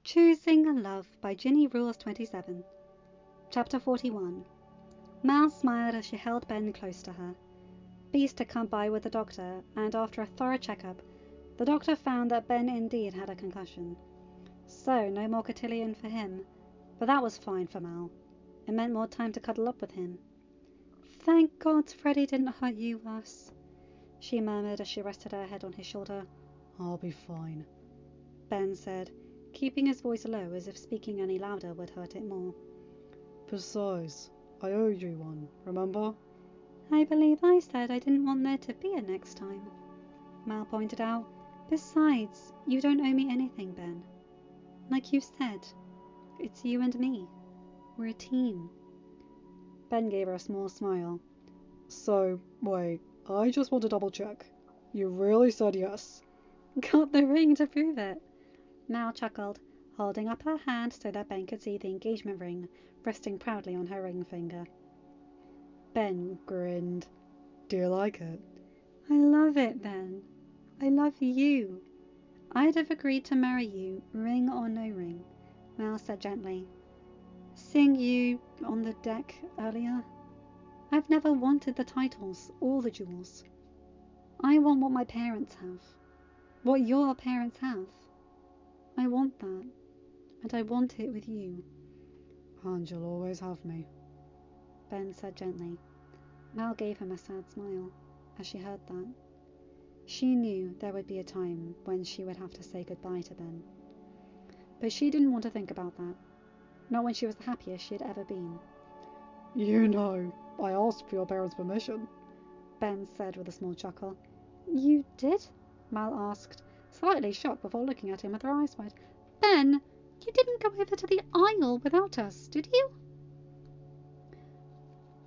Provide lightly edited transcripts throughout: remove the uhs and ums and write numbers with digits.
Choosing a Love by ginnyrules27. Chapter 41. Mal smiled as she held Ben close to her. Beast had come by with the doctor, and after a thorough checkup, the doctor found that Ben indeed had a concussion. So, no more cotillion for him, but that was fine for Mal. It meant more time to cuddle up with him. "Thank God Freddie didn't hurt you worse," she murmured as she rested her head on his shoulder. "I'll be fine," Ben said, keeping his voice low as if speaking any louder would hurt it more. "Besides, I owe you one, remember?" "I believe I said I didn't want there to be a next time," Mal pointed out. "Besides, you don't owe me anything, Ben. Like you said, it's you and me. We're a team." Ben gave her a small smile. "So, wait, I just want to double check. You really said yes?" "Got the ring to prove it," Mal chuckled, holding up her hand so that Ben could see the engagement ring resting proudly on her ring finger. Ben grinned. "Do you like it?" "I love it, Ben. I love you. I'd have agreed to marry you, ring or no ring," Mal said gently. "Seeing you on the deck earlier, I've never wanted the titles or the jewels. I want what my parents have, what your parents have. I want that, and I want it with you." "And you'll always have me," Ben said gently. Mal gave him a sad smile as she heard that. She knew there would be a time when she would have to say goodbye to Ben. But she didn't want to think about that, not when she was the happiest she had ever been. "You know, I asked for your parents' permission," Ben said with a small chuckle. "You did?" Mal asked, slightly shocked before looking at him with her eyes wide. "Ben, you didn't go over to the aisle without us, did you?"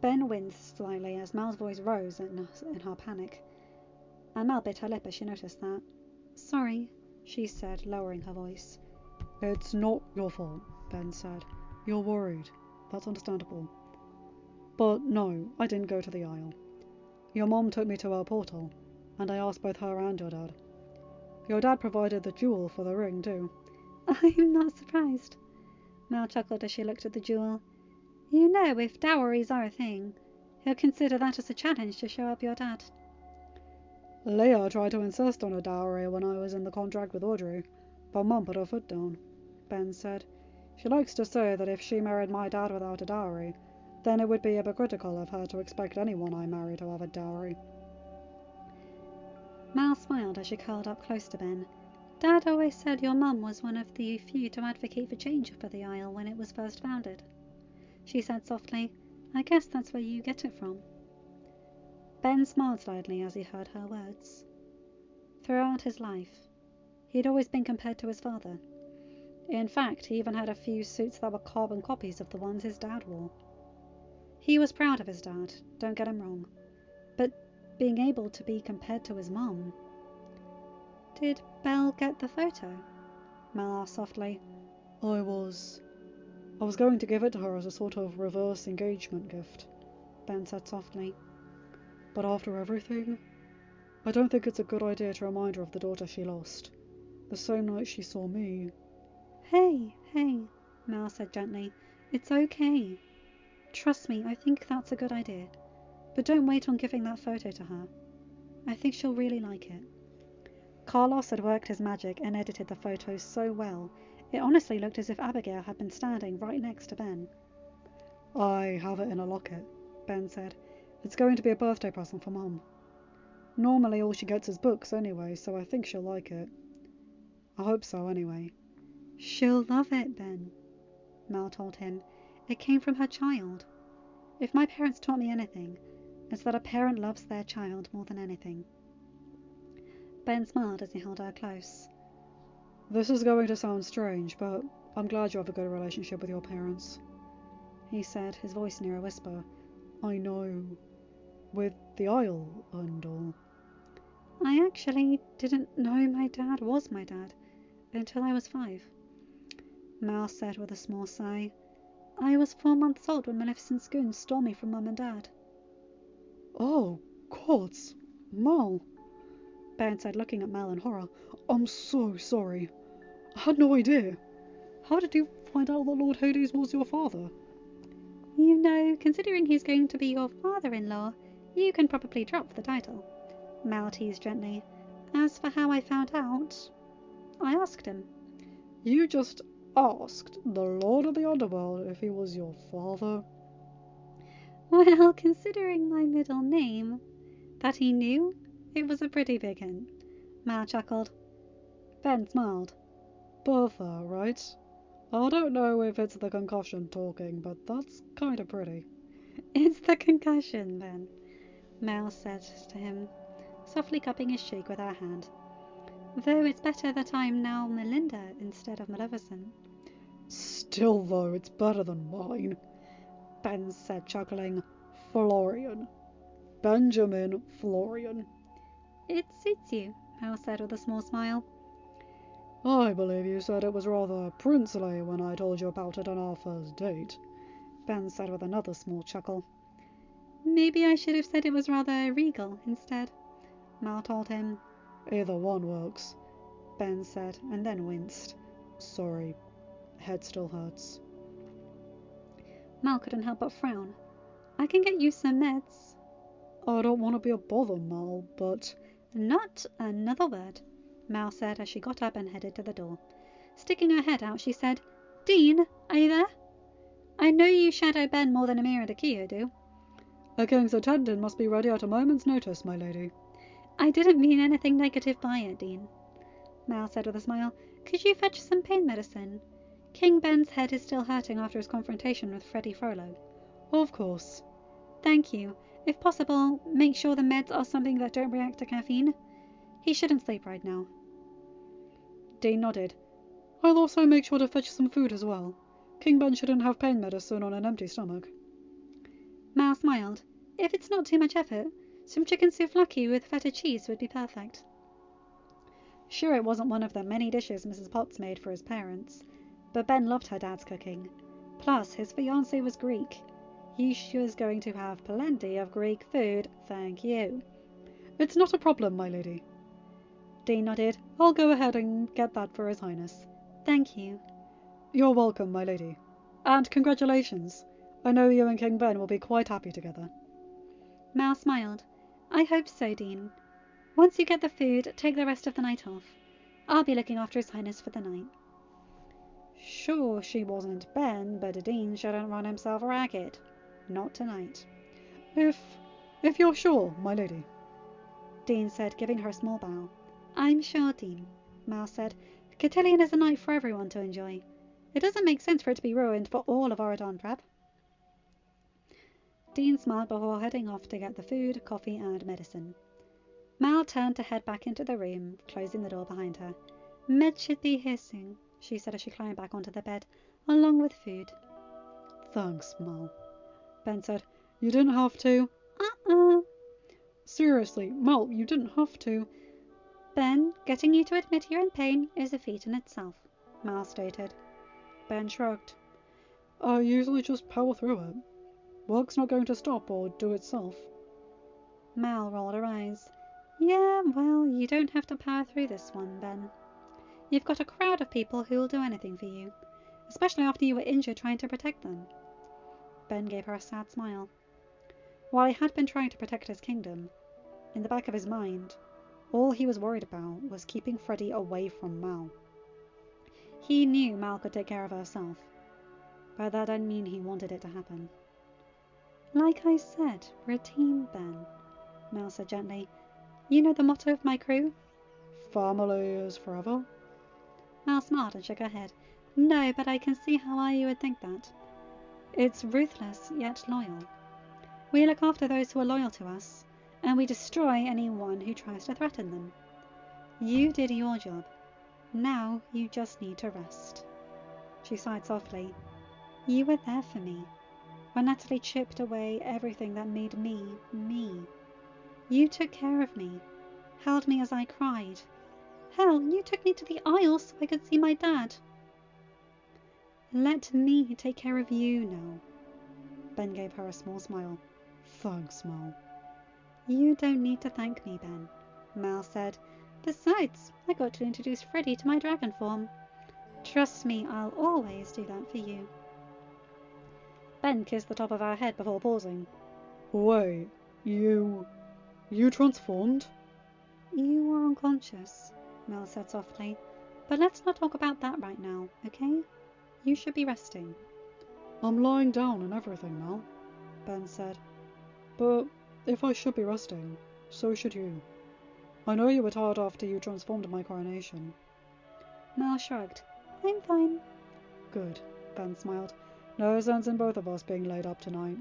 Ben winced slightly as Mal's voice rose in her panic, and Mal bit her lip as she noticed that. "Sorry," she said, lowering her voice. "It's not your fault," Ben said. "You're worried. That's understandable. But no, I didn't go to the aisle. Your mom took me to her portal, and I asked both her and your dad. Your dad provided the jewel for the ring, too." "I'm not surprised," Mal chuckled as she looked at the jewel. "You know, if dowries are a thing, he'll consider that as a challenge to show up your dad." "Leah tried to insist on a dowry when I was in the contract with Audrey, but Mum put her foot down," Ben said. "She likes to say that if she married my dad without a dowry, then it would be hypocritical of her to expect anyone I marry to have a dowry." Mal smiled as she curled up close to Ben. "Dad always said your mum was one of the few to advocate for change for the aisle when it was first founded," she said softly. "I guess that's where you get it from." Ben smiled slightly as he heard her words. Throughout his life, he had always been compared to his father. In fact, he even had a few suits that were carbon copies of the ones his dad wore. He was proud of his dad, don't get him wrong, but being able to be compared to his mum... "Did Belle get the photo?" Mal asked softly. I was going to give it to her as a sort of reverse engagement gift," Ben said softly. "But after everything, I don't think it's a good idea to remind her of the daughter she lost, the same night she saw me." Hey, Mal said gently. "It's okay. Trust me, I think that's a good idea. But don't wait on giving that photo to her. I think she'll really like it." Carlos had worked his magic and edited the photos so well, it honestly looked as if Abigail had been standing right next to Ben. "I have it in a locket," Ben said. "It's going to be a birthday present for Mum. Normally all she gets is books anyway, so I think she'll like it. I hope so anyway." "She'll love it, Ben," Mal told him. "It came from her child. If my parents taught me anything, it's that a parent loves their child more than anything." Ben smiled as he held her close. "This is going to sound strange, but I'm glad you have a good relationship with your parents," he said, his voice near a whisper. "I know, with the aisle and all." "I actually didn't know my dad was my dad until I was 5, Mal said with a small sigh. "I was 4 months old when Maleficent's goons stole me from Mum and Dad." "Oh, gods, Mal," Ben said, looking at Mal in horror. "I'm so sorry. I had no idea." How did you find out that Lord Hades was your father? You know, considering he's going to be your father-in-law, you can probably drop the title. Mal teased gently. As for how I found out, I asked him. You just asked the Lord of the Underworld if he was your father? Well, considering my middle name, that he knew, it was a pretty big hint. Mal chuckled. Ben smiled. Bertha, right? I don't know if it's the concussion talking, but that's kind of pretty. It's the concussion, Ben, Mal said to him, softly cupping his cheek with her hand. Though it's better that I'm now Melinda instead of Maleficent. Still, though, it's better than mine, Ben said, chuckling. Florian. Benjamin Florian. It suits you, Mal said with a small smile. I believe you said it was rather princely when I told you about it on our first date, Ben said with another small chuckle. Maybe I should have said it was rather regal instead, Mal told him. Either one works, Ben said, and then winced. Sorry, head still hurts. Mal couldn't help but frown. I can get you some meds. I don't want to be a bother, Mal, but... Not another word, Mal said as she got up and headed to the door. Sticking her head out, she said, Dean, are you there? I know you shadow Ben more than Amir and Akio do. A king's attendant must be ready at a moment's notice, my lady. I didn't mean anything negative by it, Dean, Mal said with a smile. Could you fetch some pain medicine? King Ben's head is still hurting after his confrontation with Freddie Frollo. Of course. Thank you. If possible, make sure the meds are something that don't react to caffeine. He shouldn't sleep right now. Dean nodded. I'll also make sure to fetch some food as well. King Ben shouldn't have pain medicine on an empty stomach. Mal smiled. If it's not too much effort, some chicken souvlaki with feta cheese would be perfect. Sure, it wasn't one of the many dishes Mrs. Potts made for his parents, but Ben loved her dad's cooking. Plus, his fiancée was Greek. He was going to have plenty of Greek food, thank you. It's not a problem, my lady. Dean nodded. I'll go ahead and get that for His Highness. Thank you. You're welcome, my lady. And congratulations. I know you and King Ben will be quite happy together. Mal smiled. I hope so, Dean. Once you get the food, take the rest of the night off. I'll be looking after His Highness for the night. Sure, she wasn't Ben, but Dean shouldn't run himself ragged. Not tonight. If you're sure, my lady, Dean said, giving her a small bow. I'm sure, Dean, Mal said. Cotillion is a night for everyone to enjoy. It doesn't make sense for it to be ruined for all of Oradon prep. Dean smiled before heading off to get the food, coffee, and medicine. Mal turned to head back into the room, closing the door behind her. Med should be here soon, she said as she climbed back onto the bed, along with food. Thanks, Mal, Ben said. You didn't have to. Seriously, Mal, you didn't have to. Ben, getting you to admit you're in pain is a feat in itself, Mal stated. Ben shrugged. I usually just power through it. Work's not going to stop or do itself. Mal rolled her eyes. Yeah, well, you don't have to power through this one, Ben. You've got a crowd of people who will do anything for you, especially after you were injured trying to protect them. Ben gave her a sad smile. While he had been trying to protect his kingdom, in the back of his mind, all he was worried about was keeping Freddie away from Mal. He knew Mal could take care of herself, but that didn't mean he wanted it to happen. Like I said, we're a team, Ben, Mal said gently. You know the motto of my crew? Family is forever? Mal smiled and shook her head. No, but I can see why you would think that. It's ruthless, yet loyal. We look after those who are loyal to us, and we destroy anyone who tries to threaten them. You did your job. Now you just need to rest. She sighed softly. You were there for me, when Natalie chipped away everything that made me, me. You took care of me, held me as I cried. Hell, you took me to the aisle so I could see my dad. Let me take care of you now. Ben gave her a small smile. Thanks, Mal. You don't need to thank me, Ben, Mal said. Besides, I got to introduce Freddie to my dragon form. Trust me, I'll always do that for you. Ben kissed the top of her head before pausing. Wait, you transformed? You were unconscious, Mel said softly. But let's not talk about that right now, okay? You should be resting. I'm lying down and everything, Mel, Ben said. But if I should be resting, so should you. I know you were tired after you transformed my coronation. Mel shrugged. I'm fine. Good, Ben smiled. No sense in both of us being laid up tonight.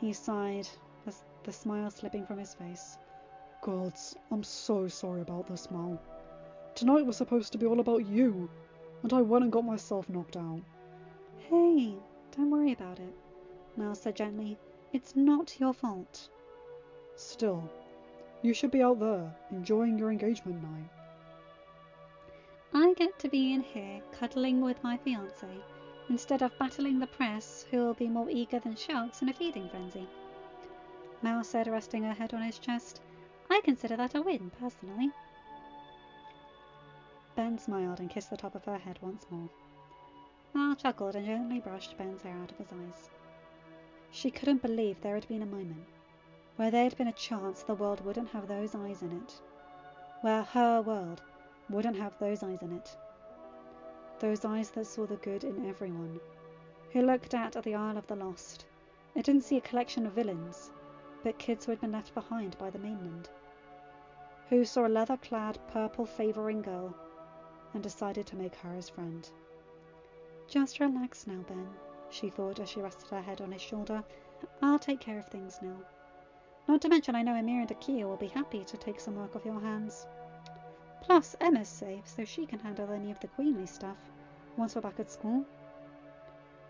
He sighed, as the smile slipping from his face. Gods, I'm so sorry about this, Mel. Tonight was supposed to be all about you, and I went and got myself knocked out. Hey, don't worry about it, Mel said gently. It's not your fault. Still, you should be out there, enjoying your engagement night. I get to be in here, cuddling with my fiancé, instead of battling the press, who will be more eager than sharks in a feeding frenzy. Mel said, resting her head on his chest. I consider that a win, personally. Ben smiled and kissed the top of her head once more. Mel chuckled and gently brushed Ben's hair out of his eyes. She couldn't believe there had been a moment where there had been a chance the world wouldn't have those eyes in it. Where her world wouldn't have those eyes in it. Those eyes that saw the good in everyone. Who looked at the Isle of the Lost and didn't see a collection of villains, but kids who had been left behind by the mainland. Who saw a leather-clad, purple-favouring girl and decided to make her his friend. Just relax now, Ben, she thought as she rested her head on his shoulder. I'll take care of things now. Not to mention I know Amir and Akia will be happy to take some work off your hands. Plus, Emma's safe, so she can handle any of the queenly stuff once we're back at school.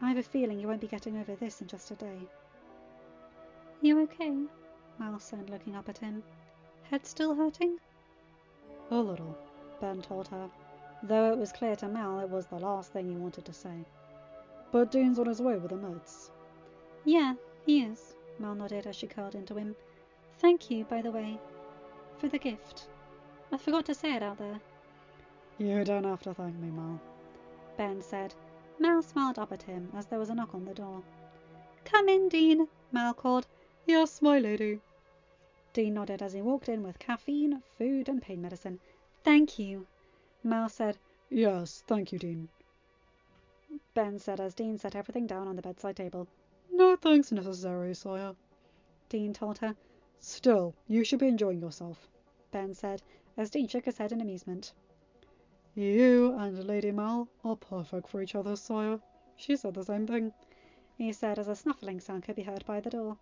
I have a feeling you won't be getting over this in just a day. You okay? Mal said, looking up at him. Head still hurting? A little, Ben told her, though it was clear to Mal it was the last thing he wanted to say. But Dean's on his way with the meds. Yeah, he is, Mal nodded as she curled into him. Thank you, by the way, for the gift. I forgot to say it out there. You don't have to thank me, Mal, Ben said. Mal smiled up at him as there was a knock on the door. Come in, Dean, Mal called. Yes, my lady. Dean nodded as he walked in with caffeine, food and pain medicine. Thank you, Mal said. Yes, thank you, Dean, Ben said as Dean set everything down on the bedside table. No thanks necessary, sire, Dean told her. Still, you should be enjoying yourself, Ben said as Dean shook his head in amusement. You and Lady Mal are perfect for each other, sire. She said the same thing, he said as a snuffling sound could be heard by the door.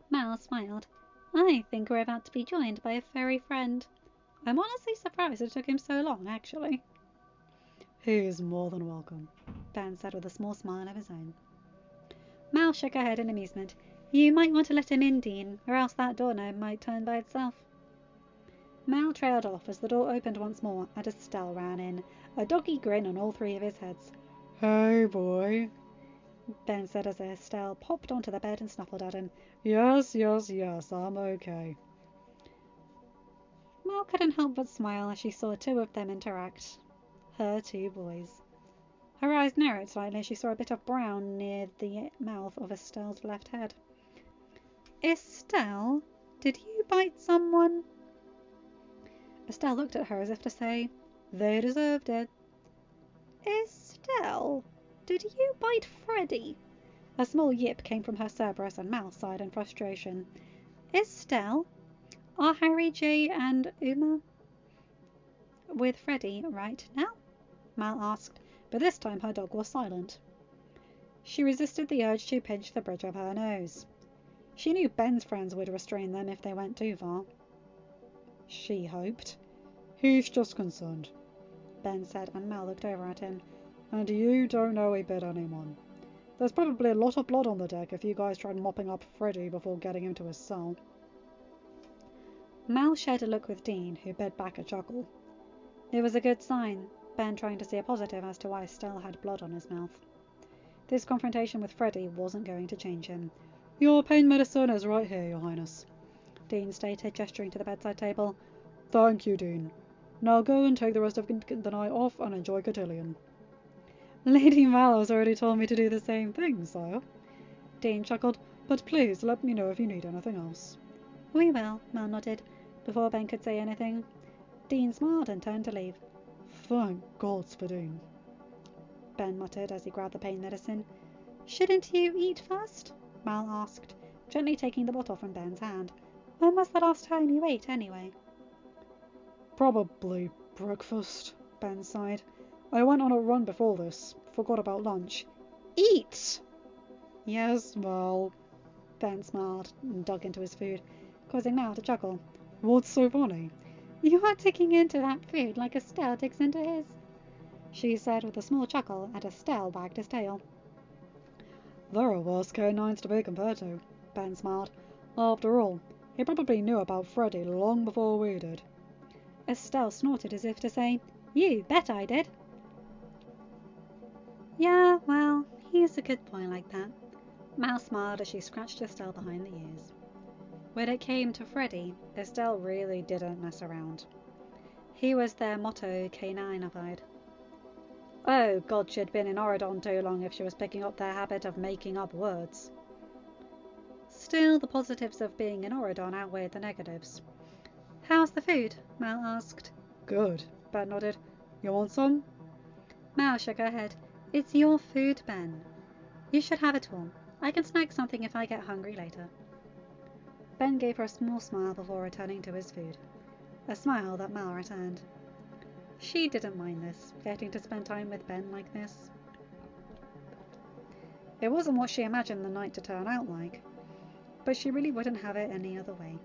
Mal smiled. I think we're about to be joined by a furry friend. I'm honestly surprised it took him so long, actually. He's more than welcome, Ben said with a small smile of his own. Mal shook her head in amusement. You might want to let him in, Dean, or else that doorknob might turn by itself. Mal trailed off as the door opened once more and Estelle ran in, a doggy grin on all three of his heads. Hey, boy, Ben said as Estelle popped onto the bed and snuffled at him. Yes, I'm okay. Mal couldn't help but smile as she saw two of them interact. Her two boys. Her eyes narrowed slightly as she saw a bit of brown near the mouth of Estelle's left head. Estelle, did you bite someone? Estelle looked at her as if to say, they deserved it. Estelle, did you bite Freddie? A small yip came from her Cerberus and Mal sighed in frustration. Estelle, are Harry, Jay and Uma with Freddie right now? Mal asked, but this time her dog was silent. She resisted the urge to pinch the bridge of her nose. She knew Ben's friends would restrain them if they went too far. She hoped. He's just concerned, Ben said, and Mal looked over at him. And you don't know a bit anyone. There's probably a lot of blood on the deck if you guys tried mopping up Freddie before getting him to his cell. Mal shared a look with Dean, who bit back a chuckle. It was a good sign, Ben trying to see a positive as to why Estelle had blood on his mouth. This confrontation with Freddie wasn't going to change him. Your pain medicine is right here, Your Highness, Dean stated, gesturing to the bedside table. Thank you, Dean. Now go and take the rest of the night off and enjoy cotillion. Lady Mallows already told me to do the same thing, sire. Dean chuckled, but please let me know if you need anything else. We will, Mal nodded, before Ben could say anything. Dean smiled and turned to leave. Thank gods for Dean, Ben muttered as he grabbed the pain medicine. Shouldn't you eat first? Mal asked, gently taking the bottle from Ben's hand. When was the last time you ate, anyway? Probably breakfast, Ben sighed. I went on a run before this. Forgot about lunch. Eat! Yes, Mal. Ben smiled and dug into his food, causing Mal to chuckle. What's so funny? You are digging into that food like Estelle digs into his, she said with a small chuckle, and Estelle wagged his tail. There are worse canines to be compared to, Ben smiled. After all, he probably knew about Freddy long before we did. Estelle snorted as if to say, You bet I did. Yeah, well, he's a good boy like that. Mal smiled as she scratched Estelle behind the ears. When it came to Freddy, Estelle really didn't mess around. He was their motto caninified. Oh, God, she'd been in Oridon too long if she was picking up their habit of making up words. Still, the positives of being in Oridon outweighed the negatives. How's the food? Mal asked. Good, Ben nodded. You want some? Mal shook her head. It's your food, Ben. You should have it all. I can snack something if I get hungry later. Ben gave her a small smile before returning to his food. A smile that Mal returned. She didn't mind this, getting to spend time with Ben like this. It wasn't what she imagined the night to turn out like, but she really wouldn't have it any other way.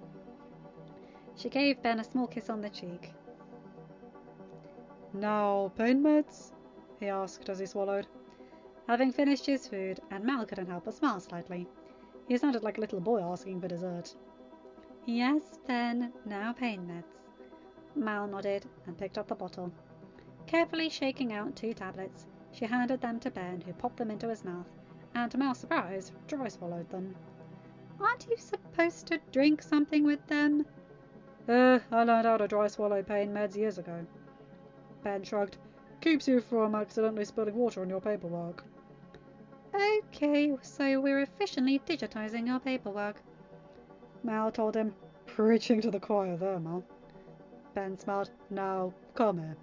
She gave Ben a small kiss on the cheek. Now, pain meds? He asked as he swallowed. Having finished his food, and Mal couldn't help but smile slightly. He sounded like a little boy asking for dessert. Yes, Ben, now pain meds. Mal nodded and picked up the bottle. Carefully shaking out 2 tablets, she handed them to Ben, who popped them into his mouth, and to Mal's surprise, dry swallowed them. Aren't you supposed to drink something with them? I learned how to dry swallow pain meds years ago. Ben shrugged. Keeps you from accidentally spilling water on your paperwork. Okay, so we're efficiently digitizing our paperwork, Mal told him. Preaching to the choir there, Mal. Ben smiled. Now, come here.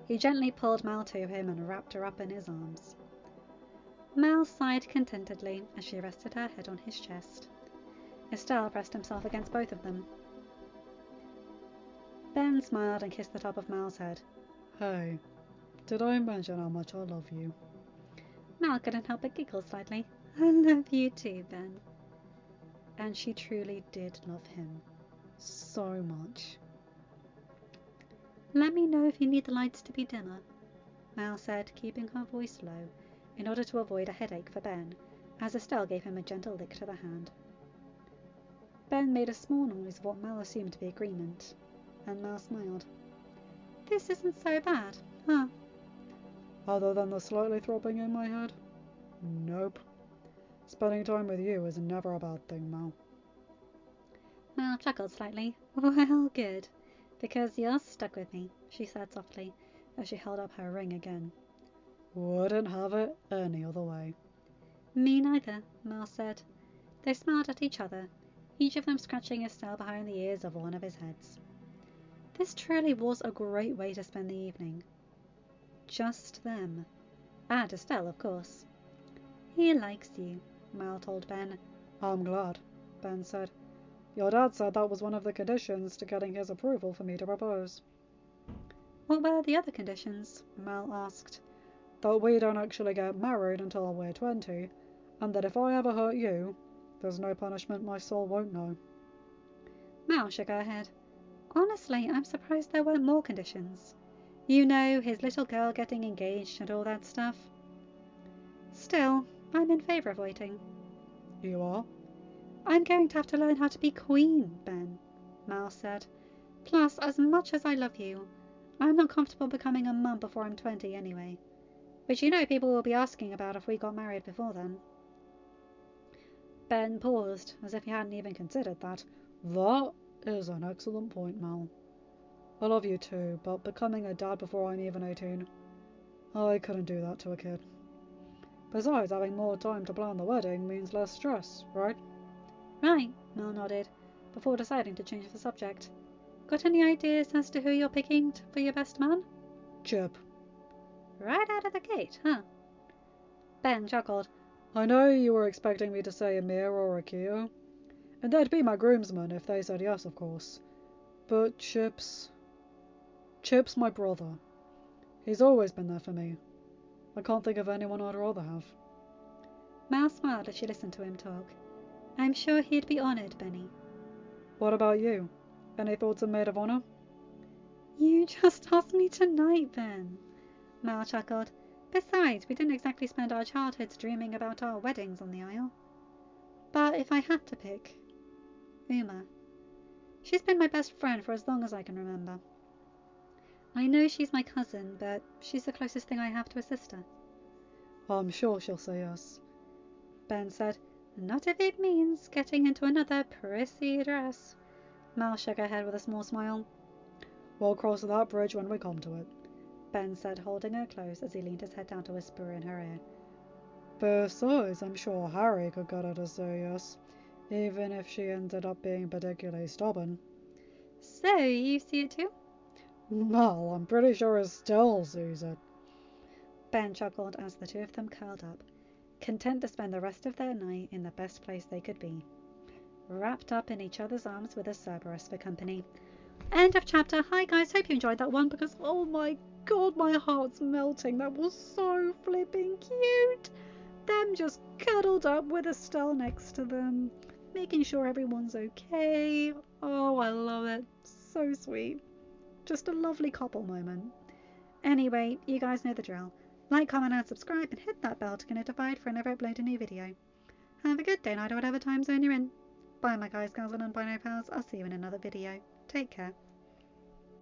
He gently pulled Mal to him and wrapped her up in his arms. Mal sighed contentedly as she rested her head on his chest. Estelle pressed himself against both of them. Ben smiled and kissed the top of Mal's head. Hey, did I mention how much I love you? Mal couldn't help but giggle slightly. I love you too, Ben. And she truly did love him. So much. Let me know if you need the lights to be dimmer, Mal said, keeping her voice low, in order to avoid a headache for Ben, as Estelle gave him a gentle lick to the hand. Ben made a small noise of what Mal assumed to be agreement, and Mal smiled. This isn't so bad, huh? Other than the slightly throbbing in my head? Nope. Spending time with you is never a bad thing, Mal. Mal chuckled slightly. Well, good, because you're stuck with me, she said softly, as she held up her ring again. Wouldn't have it any other way. Me neither, Mal said. They smiled at each other, each of them scratching Estelle behind the ears of one of his heads. This truly was a great way to spend the evening. Just them. And Estelle, of course. He likes you, Mal told Ben. I'm glad, Ben said. Your dad said that was one of the conditions to getting his approval for me to propose. What were the other conditions? Mal asked. That we don't actually get married until we're 20, and that if I ever hurt you, there's no punishment my soul won't know. Mal shook her head. Honestly, I'm surprised there weren't more conditions. You know, his little girl getting engaged and all that stuff. Still, I'm in favour of waiting. You are? I'm going to have to learn how to be queen, Ben, Mal said. Plus, as much as I love you, I'm not comfortable becoming a mum before I'm 20 anyway. Which you know people will be asking about if we got married before then. Ben paused, as if he hadn't even considered that. That is an excellent point, Mal. I love you too, but becoming a dad before I'm even 18, I couldn't do that to a kid. Besides, having more time to plan the wedding means less stress, right? Right, Mel nodded, before deciding to change the subject. Got any ideas as to who you're picking for your best man? Chip. Right out of the gate, huh? Ben chuckled. I know you were expecting me to say Amir or Akio, and they'd be my groomsmen if they said yes, of course. But Chip's my brother. He's always been there for me. I can't think of anyone I'd rather have. Mel smiled as she listened to him talk. I'm sure he'd be honoured, Benny. What about you? Any thoughts on maid of honor? You just asked me tonight, Ben. Mel chuckled. Besides, we didn't exactly spend our childhoods dreaming about our weddings on the aisle. But if I had to pick, Uma. She's been my best friend for as long as I can remember. I know she's my cousin, but she's the closest thing I have to a sister. I'm sure she'll say yes. Ben said, not if it means getting into another prissy dress. Mel shook her head with a small smile. We'll cross that bridge when we come to it, Ben said, holding her close as he leaned his head down to whisper in her ear. Besides, I'm sure Harry could get her to say yes, even if she ended up being particularly stubborn. So, you see it too? Well, I'm pretty sure Estelle sees it. Ben chuckled as the two of them curled up, content to spend the rest of their night in the best place they could be, wrapped up in each other's arms with a Cerberus for company. End of chapter. Hi guys, hope you enjoyed that one because oh my god, my heart's melting. That was so flipping cute. Them just cuddled up with Estelle next to them, making sure everyone's okay. Oh, I love it. So sweet. Just a lovely couple moment. Anyway, you guys know the drill. Like, comment and subscribe and hit that bell to get notified for whenever I upload a new video. Have a good day, night or whatever time zone you're in. Bye my guys, gals and non-binary pals. I'll see you in another video. Take care.